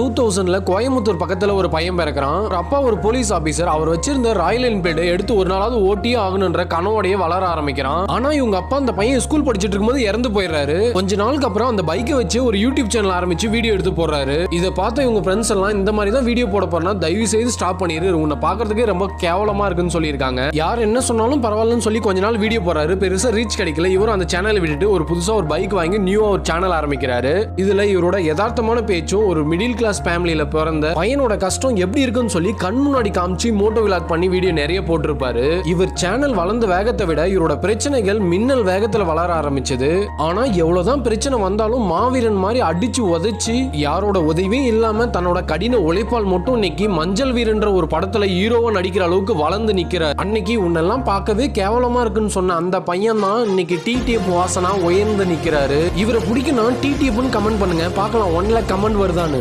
2000ல கோயம்புத்தூர் பக்கத்துல ஒரு பையன் பிறக்கிறான். அப்பா ஒரு போலீஸ் ஆபீசர். அவர் வச்சிருந்த ராயல் என்ஃபீல்டு எடுத்து ஒரு நாளாவது ஓட்டியே ஆகணுன்ற கனவோடையே வளர ஆரம்பிக்கிறான். ஆனா இவங்க அப்பா அந்த பையன் ஸ்கூல் படிச்சிட்டு இருக்கும்போது இறந்து போயிடுறாரு. கொஞ்ச நாளுக்கு அப்புறம் அந்த பைக்கை வச்சு ஒரு யூடியூப் சேனல் ஆரம்பிச்சு வீடியோ எடுத்து போடுறாரு. இதை பார்த்த இவங்க ஃப்ரெண்ட்ஸ் எல்லாம் இந்த மாதிரி தான் வீடியோ போட போறனா தயவு செய்து ஸ்டாப் பண்ணிரு, உன்னை பாக்குறதுக்கே ரொம்ப கேவலமா இருக்குன்னு சொல்லியிருக்காங்க. யார் என்ன சொன்னாலும் பரவாயில்லன்னு சொல்லி கொஞ்ச நாள் வீடியோ போறாரு. பெருசா ரீச் கிடைக்கல. இவரும் அந்த சேனலை விட்டுட்டு ஒரு புதுசா ஒரு பைக் வாங்கி நியூவா ஒரு சேனல் ஆரம்பிக்கிறாரு. இதுல இவரோட யதார்த்தமான பேச்சும் ஒரு மிடில் கிளாஸ் ஃபேமிலியில பிறந்த பையனோட கஷ்டம் எப்படி இருக்குன்னு சொல்லி கண் முன்னாடி காமிச்சு மோட்டோ விலாக் பண்ணி வீடியோ நிறைய போட்டிருப்பாரு. இவர் சேனல் வளர்ந்த வேகத்தை விட இவரோட பிரச்சனைகள் மின்னல் வேகத்துல வளர ஆரம்பிச்சது. ஆனா எவ்வளவுதான் பிரச்சனை வந்தாலும் மாவீரன் மாதிரி அடிச்சு உதைச்சு யாரோட உதவியும் இல்லாம தன்னோட கடின உழைப்பால் மட்டும் இன்னைக்கு மஞ்சள் வீரன்ற ஒரு படத்துல ஹீரோவா நடிக்கிற அளவுக்கு வளர்ந்து நிக்கிறார். அன்னைக்கு உன்னெல்லாம் பார்க்கவே கேவலமா இருக்குன்னு சொன்ன அந்த பையன் தான் இன்னைக்கு டிடிஎஃப் வாசனா உயர்ந்து நிக்கிறாரு. இவரை பிடிக்கணும் டிடிஎஃப்னு கமெண்ட் பண்ணுங்க, பார்க்கலாம் 1 lakh கமெண்ட் வருதான்னு.